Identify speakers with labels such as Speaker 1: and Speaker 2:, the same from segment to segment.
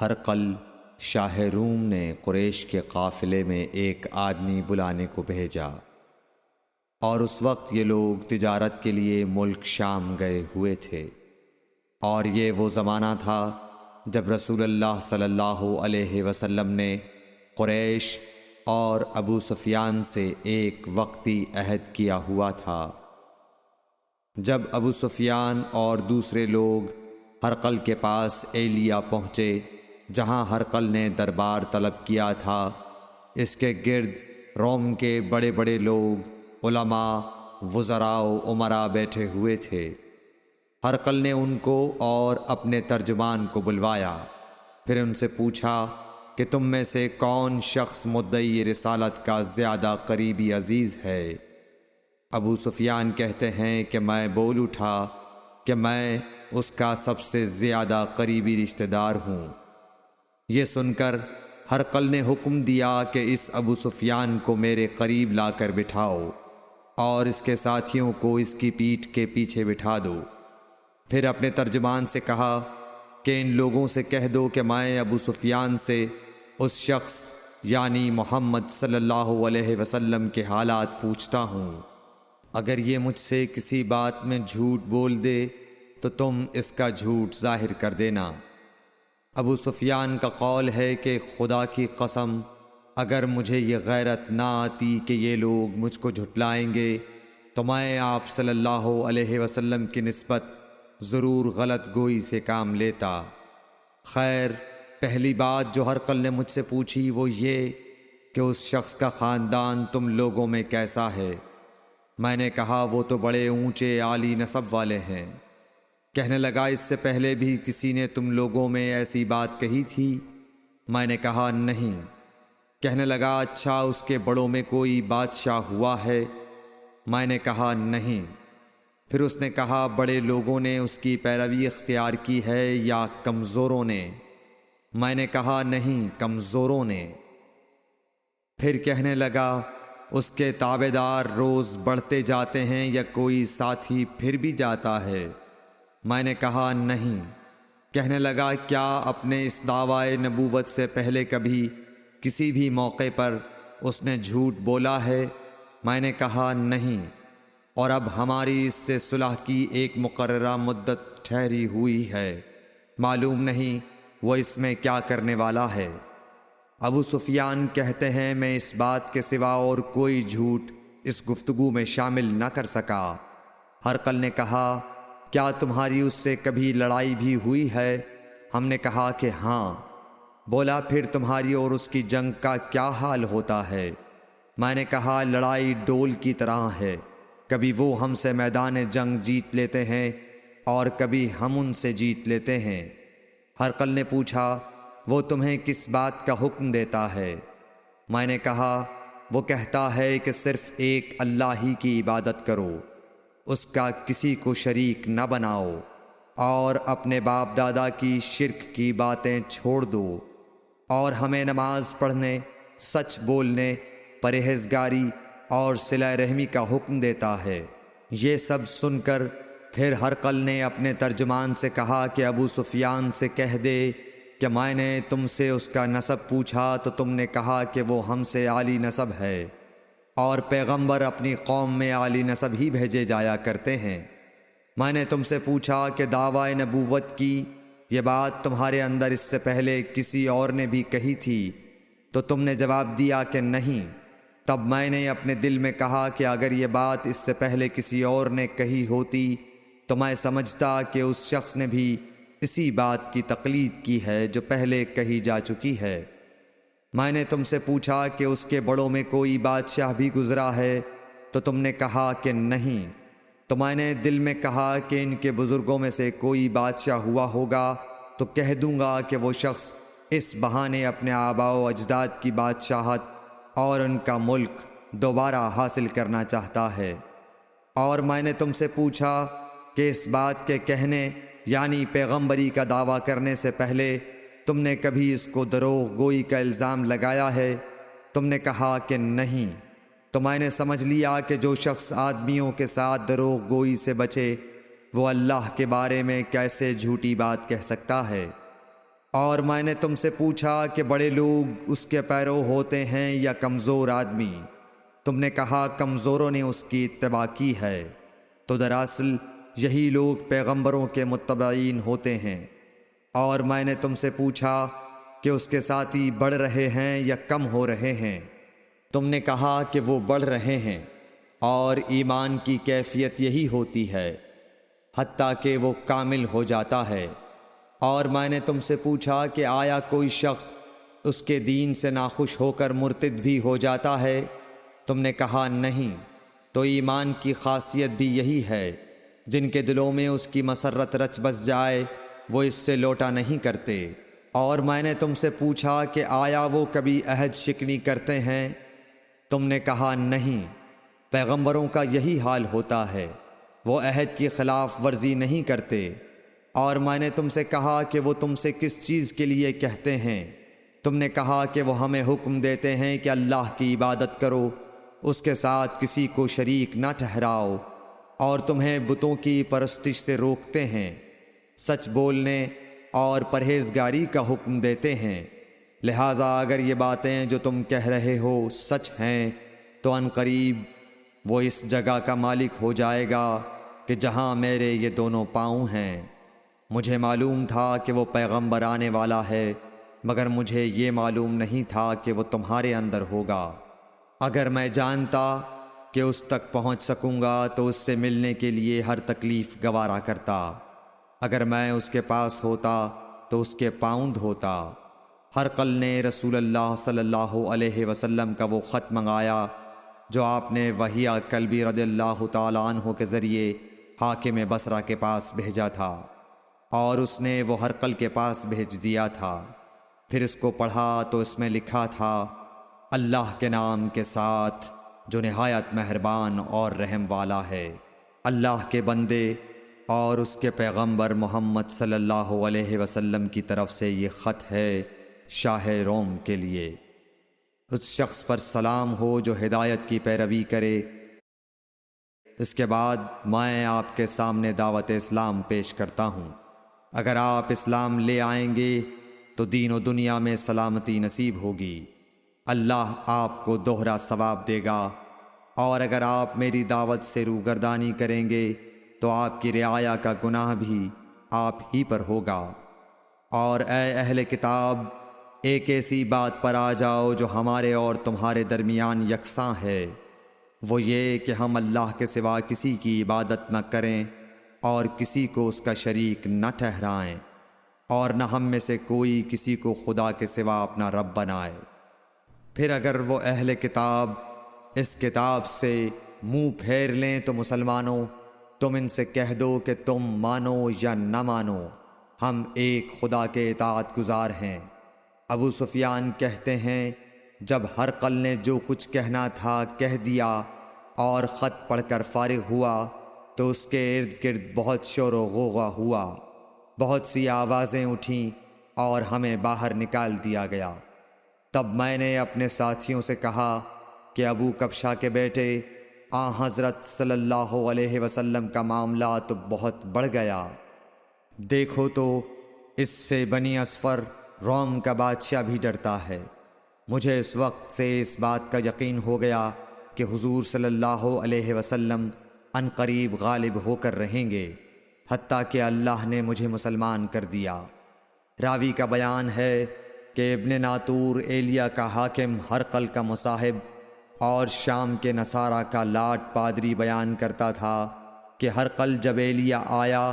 Speaker 1: ہرقل شاہ روم نے قریش کے قافلے میں ایک آدمی بلانے کو بھیجا، اور اس وقت یہ لوگ تجارت کے لیے ملک شام گئے ہوئے تھے، اور یہ وہ زمانہ تھا جب رسول اللہ صلی اللہ علیہ وسلم نے قریش اور ابو سفیان سے ایک وقتی عہد کیا ہوا تھا۔ جب ابو سفیان اور دوسرے لوگ ہرقل کے پاس ایلیا پہنچے جہاں ہرقل نے دربار طلب کیا تھا، اس کے گرد روم کے بڑے بڑے لوگ، علماء، وزراء و امراء بیٹھے ہوئے تھے۔ ہرقل نے ان کو اور اپنے ترجمان کو بلوایا، پھر ان سے پوچھا کہ تم میں سے کون شخص مدعی رسالت کا زیادہ قریبی عزیز ہے؟ ابو سفیان کہتے ہیں کہ میں بول اٹھا کہ میں اس کا سب سے زیادہ قریبی رشتہ دار ہوں۔ یہ سن کر ہرقل نے حکم دیا کہ اس ابو سفیان کو میرے قریب لا کر بٹھاؤ اور اس کے ساتھیوں کو اس کی پیٹھ کے پیچھے بٹھا دو۔ پھر اپنے ترجمان سے کہا کہ ان لوگوں سے کہہ دو کہ میں ابو سفیان سے اس شخص یعنی محمد صلی اللہ علیہ وسلم کے حالات پوچھتا ہوں، اگر یہ مجھ سے کسی بات میں جھوٹ بول دے تو تم اس کا جھوٹ ظاہر کر دینا۔ ابو سفیان کا قول ہے کہ خدا کی قسم اگر مجھے یہ غیرت نہ آتی کہ یہ لوگ مجھ کو جھٹلائیں گے تو میں آپ صلی اللہ علیہ وسلم کی نسبت ضرور غلط گوئی سے کام لیتا۔ خیر، پہلی بات جو ہرقل نے مجھ سے پوچھی وہ یہ کہ اس شخص کا خاندان تم لوگوں میں کیسا ہے؟ میں نے کہا وہ تو بڑے اونچے عالی نسب والے ہیں۔ کہنے لگا اس سے پہلے بھی کسی نے تم لوگوں میں ایسی بات کہی تھی؟ میں نے کہا نہیں۔ کہنے لگا اچھا اس کے بڑوں میں کوئی بادشاہ ہوا ہے؟ میں نے کہا نہیں۔ پھر اس نے کہا بڑے لوگوں نے اس کی پیروی اختیار کی ہے یا کمزوروں نے؟ میں نے کہا نہیں، کمزوروں نے۔ پھر کہنے لگا اس کے تابعدار روز بڑھتے جاتے ہیں یا کوئی ساتھی پھر بھی جاتا ہے؟ میں نے کہا نہیں۔ کہنے لگا کیا اپنے اس دعوی نبوت سے پہلے کبھی کسی بھی موقع پر اس نے جھوٹ بولا ہے؟ میں نے کہا نہیں، اور اب ہماری اس سے صلح کی ایک مقررہ مدت ٹھہری ہوئی ہے، معلوم نہیں وہ اس میں کیا کرنے والا ہے۔ ابو سفیان کہتے ہیں میں اس بات کے سوا اور کوئی جھوٹ اس گفتگو میں شامل نہ کر سکا۔ ہرقل نے کہا کیا تمہاری اس سے کبھی لڑائی بھی ہوئی ہے؟ ہم نے کہا کہ ہاں۔ بولا پھر تمہاری اور اس کی جنگ کا کیا حال ہوتا ہے؟ میں نے کہا لڑائی ڈول کی طرح ہے، کبھی وہ ہم سے میدان جنگ جیت لیتے ہیں اور کبھی ہم ان سے جیت لیتے ہیں۔ ہرقل نے پوچھا وہ تمہیں کس بات کا حکم دیتا ہے؟ میں نے کہا وہ کہتا ہے کہ صرف ایک اللہ ہی کی عبادت کرو، اس کا کسی کو شریک نہ بناؤ، اور اپنے باپ دادا کی شرک کی باتیں چھوڑ دو، اور ہمیں نماز پڑھنے، سچ بولنے، پرہیزگاری اور صلہ رحمی کا حکم دیتا ہے۔ یہ سب سن کر پھر ہرقل نے اپنے ترجمان سے کہا کہ ابو سفیان سے کہہ دے کہ میں نے تم سے اس کا نسب پوچھا تو تم نے کہا کہ وہ ہم سے عالی نسب ہے، اور پیغمبر اپنی قوم میں عالی نسب ہی بھیجے جایا کرتے ہیں۔ میں نے تم سے پوچھا کہ دعوی نبوت کی یہ بات تمہارے اندر اس سے پہلے کسی اور نے بھی کہی تھی تو تم نے جواب دیا کہ نہیں۔ تب میں نے اپنے دل میں کہا کہ اگر یہ بات اس سے پہلے کسی اور نے کہی ہوتی تو میں سمجھتا کہ اس شخص نے بھی اسی بات کی تقلید کی ہے جو پہلے کہی جا چکی ہے۔ میں نے تم سے پوچھا کہ اس کے بڑوں میں کوئی بادشاہ بھی گزرا ہے تو تم نے کہا کہ نہیں۔ تو میں نے دل میں کہا کہ ان کے بزرگوں میں سے کوئی بادشاہ ہوا ہوگا تو کہہ دوں گا کہ وہ شخص اس بہانے اپنے آباء و اجداد کی بادشاہت اور ان کا ملک دوبارہ حاصل کرنا چاہتا ہے۔ اور میں نے تم سے پوچھا کہ اس بات کے کہنے یعنی پیغمبری کا دعویٰ کرنے سے پہلے تم نے کبھی اس کو دروغ گوئی کا الزام لگایا ہے؟ تم نے کہا کہ نہیں۔ تو میں نے سمجھ لیا کہ جو شخص آدمیوں کے ساتھ دروغ گوئی سے بچے وہ اللہ کے بارے میں کیسے جھوٹی بات کہہ سکتا ہے۔ اور میں نے تم سے پوچھا کہ بڑے لوگ اس کے پیرو ہوتے ہیں یا کمزور آدمی؟ تم نے کہا کمزوروں نے اس کی اتباع کی ہے۔ تو دراصل یہی لوگ پیغمبروں کے متبعین ہوتے ہیں۔ اور میں نے تم سے پوچھا کہ اس کے ساتھی بڑھ رہے ہیں یا کم ہو رہے ہیں؟ تم نے کہا کہ وہ بڑھ رہے ہیں، اور ایمان کی کیفیت یہی ہوتی ہے حتیٰ کہ وہ کامل ہو جاتا ہے۔ اور میں نے تم سے پوچھا کہ آیا کوئی شخص اس کے دین سے ناخوش ہو کر مرتد بھی ہو جاتا ہے؟ تم نے کہا نہیں۔ تو ایمان کی خاصیت بھی یہی ہے، جن کے دلوں میں اس کی مسرت رچ بس جائے وہ اس سے لوٹا نہیں کرتے۔ اور میں نے تم سے پوچھا کہ آیا وہ کبھی عہد شکنی کرتے ہیں؟ تم نے کہا نہیں۔ پیغمبروں کا یہی حال ہوتا ہے، وہ عہد کی خلاف ورزی نہیں کرتے۔ اور میں نے تم سے کہا کہ وہ تم سے کس چیز کے لیے کہتے ہیں؟ تم نے کہا کہ وہ ہمیں حکم دیتے ہیں کہ اللہ کی عبادت کرو، اس کے ساتھ کسی کو شریک نہ ٹھہراؤ، اور تمہیں بتوں کی پرستش سے روکتے ہیں، سچ بولنے اور پرہیزگاری کا حکم دیتے ہیں۔ لہٰذا اگر یہ باتیں جو تم کہہ رہے ہو سچ ہیں تو ان قریب وہ اس جگہ کا مالک ہو جائے گا کہ جہاں میرے یہ دونوں پاؤں ہیں۔ مجھے معلوم تھا کہ وہ پیغمبر آنے والا ہے، مگر مجھے یہ معلوم نہیں تھا کہ وہ تمہارے اندر ہوگا۔ اگر میں جانتا کہ اس تک پہنچ سکوں گا تو اس سے ملنے کے لیے ہر تکلیف گوارا کرتا۔ اگر میں اس کے پاس ہوتا تو اس کے پاؤں دھوتا۔ ہرقل نے رسول اللہ صلی اللہ علیہ وسلم کا وہ خط منگایا جو آپ نے وحیہ کلبی رضی اللہ تعالیٰ عنہ کے ذریعے حاکم بصرہ کے پاس بھیجا تھا، اور اس نے وہ ہرقل کے پاس بھیج دیا تھا۔ پھر اس کو پڑھا تو اس میں لکھا تھا، اللہ کے نام کے ساتھ جو نہایت مہربان اور رحم والا ہے۔ اللہ کے بندے اور اس کے پیغمبر محمد صلی اللہ علیہ وسلم کی طرف سے یہ خط ہے شاہ روم کے لیے۔ اس شخص پر سلام ہو جو ہدایت کی پیروی کرے۔ اس کے بعد میں آپ کے سامنے دعوت اسلام پیش کرتا ہوں۔ اگر آپ اسلام لے آئیں گے تو دین و دنیا میں سلامتی نصیب ہوگی، اللہ آپ کو دوہرا ثواب دے گا، اور اگر آپ میری دعوت سے روگردانی کریں گے تو آپ کی رعایا کا گناہ بھی آپ ہی پر ہوگا۔ اور اے اہل کتاب، ایک ایسی بات پر آ جاؤ جو ہمارے اور تمہارے درمیان یکساں ہے، وہ یہ کہ ہم اللہ کے سوا کسی کی عبادت نہ کریں اور کسی کو اس کا شریک نہ ٹھہرائیں، اور نہ ہم میں سے کوئی کسی کو خدا کے سوا اپنا رب بنائے۔ پھر اگر وہ اہل کتاب اس کتاب سے منہ پھیر لیں تو مسلمانوں، تم ان سے کہہ دو کہ تم مانو یا نہ مانو، ہم ایک خدا کے اطاعت گزار ہیں۔ ابو سفیان کہتے ہیں، جب ہرقل نے جو کچھ کہنا تھا کہہ دیا اور خط پڑھ کر فارغ ہوا تو اس کے ارد گرد بہت شور و غوغا ہوا، بہت سی آوازیں اٹھیں اور ہمیں باہر نکال دیا گیا۔ تب میں نے اپنے ساتھیوں سے کہا کہ ابو کبشہ کے بیٹے حضرت صلی اللہ علیہ وسلم کا معاملہ تو بہت بڑھ گیا۔ دیکھو تو اس سے بنی اصفر روم کا بادشاہ بھی ڈرتا ہے۔ مجھے اس وقت سے اس بات کا یقین ہو گیا کہ حضور صلی اللہ علیہ وسلم ان قریب غالب ہو کر رہیں گے، حتیٰ کہ اللہ نے مجھے مسلمان کر دیا۔ راوی کا بیان ہے کہ ابن ناطور ایلیا کا حاکم ہرقل کا مصاحب اور شام کے نصارہ کا لاٹ پادری بیان کرتا تھا کہ ہرقل جب ایلیا آیا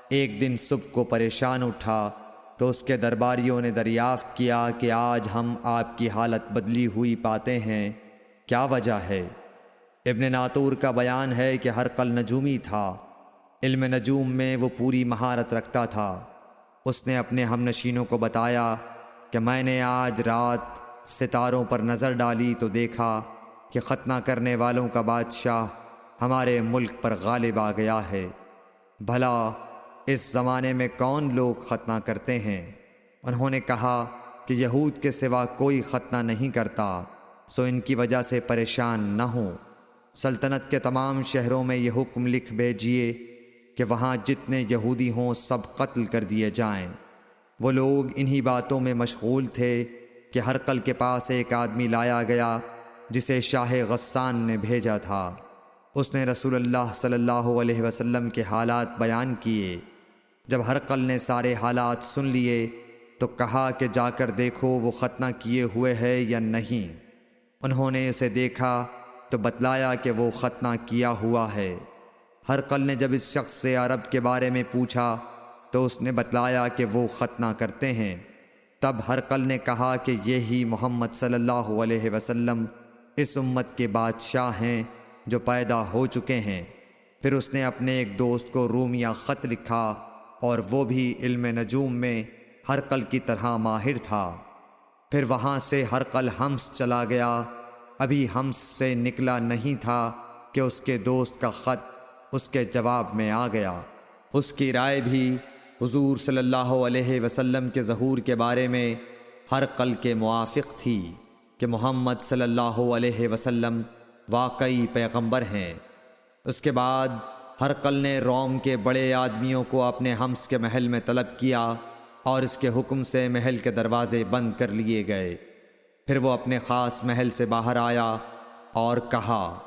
Speaker 1: ایک دن صبح کو پریشان اٹھا تو اس کے درباریوں نے دریافت کیا کہ آج ہم آپ کی حالت بدلی ہوئی پاتے ہیں، کیا وجہ ہے؟ ابن ناطور کا بیان ہے کہ ہرقل نجومی تھا، علم نجوم میں وہ پوری مہارت رکھتا تھا۔ اس نے اپنے ہم نشینوں کو بتایا کہ میں نے آج رات ستاروں پر نظر ڈالی تو دیکھا کہ ختنہ کرنے والوں کا بادشاہ ہمارے ملک پر غالب آ گیا ہے۔ بھلا اس زمانے میں کون لوگ ختنہ کرتے ہیں؟ انہوں نے کہا کہ یہود کے سوا کوئی ختنہ نہیں کرتا، سو ان کی وجہ سے پریشان نہ ہوں۔ سلطنت کے تمام شہروں میں یہ حکم لکھ بھیجیے کہ وہاں جتنے یہودی ہوں سب قتل کر دیے جائیں۔ وہ لوگ انہی باتوں میں مشغول تھے کہ ہرقل کے پاس ایک آدمی لایا گیا جسے شاہ غسان نے بھیجا تھا۔ اس نے رسول اللہ صلی اللہ علیہ وسلم کے حالات بیان کیے۔ جب ہرقل نے سارے حالات سن لیے تو کہا کہ جا کر دیکھو وہ ختنہ کیے ہوئے ہے یا نہیں۔ انہوں نے اسے دیکھا تو بتلایا کہ وہ ختنہ کیا ہوا ہے۔ ہرقل نے جب اس شخص سے عرب کے بارے میں پوچھا تو اس نے بتلایا کہ وہ ختنہ کرتے ہیں۔ تب ہرقل نے کہا کہ یہی محمد صلی اللہ علیہ وسلم اس امت کے بادشاہ ہیں جو پیدا ہو چکے ہیں۔ پھر اس نے اپنے ایک دوست کو رومیہ خط لکھا اور وہ بھی علم نجوم میں ہرقل کی طرح ماہر تھا۔ پھر وہاں سے ہرقل حمص چلا گیا۔ ابھی حمص سے نکلا نہیں تھا کہ اس کے دوست کا خط اس کے جواب میں آ گیا۔ اس کی رائے بھی حضور صلی اللہ علیہ وسلم کے ظہور کے بارے میں ہرقل کے موافق تھی کہ محمد صلی اللہ علیہ وسلم واقعی پیغمبر ہیں۔ اس کے بعد ہرقل نے روم کے بڑے آدمیوں کو اپنے حمص کے محل میں طلب کیا اور اس کے حکم سے محل کے دروازے بند کر لیے گئے۔ پھر وہ اپنے خاص محل سے باہر آیا اور کہا،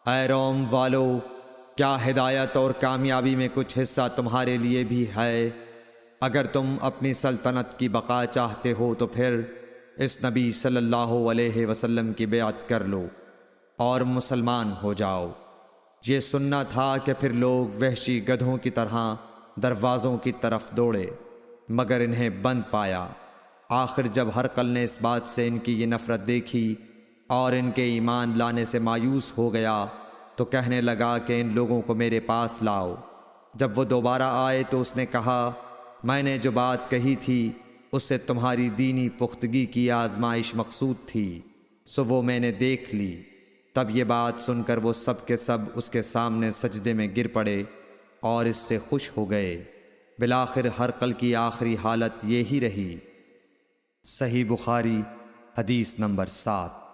Speaker 1: اے روم والو، کیا ہدایت اور کامیابی میں کچھ حصہ تمہارے لیے بھی ہے؟ اگر تم اپنی سلطنت کی بقا چاہتے ہو تو پھر اس نبی صلی اللہ علیہ وسلم کی بیعت کر لو اور مسلمان ہو جاؤ۔ یہ سننا تھا کہ پھر لوگ وحشی گدھوں کی طرح دروازوں کی طرف دوڑے مگر انہیں بند پایا۔ آخر جب ہرقل نے اس بات سے ان کی یہ نفرت دیکھی اور ان کے ایمان لانے سے مایوس ہو گیا تو کہنے لگا کہ ان لوگوں کو میرے پاس لاؤ۔ جب وہ دوبارہ آئے تو اس نے کہا، میں نے جو بات کہی تھی اس سے تمہاری دینی پختگی کی آزمائش مقصود تھی، سو وہ میں نے دیکھ لی۔ تب یہ بات سن کر وہ سب کے سب اس کے سامنے سجدے میں گر پڑے اور اس سے خوش ہو گئے۔ بالآخر ہرقل کی آخری حالت یہی رہی۔ صحیح بخاری حدیث نمبر 7۔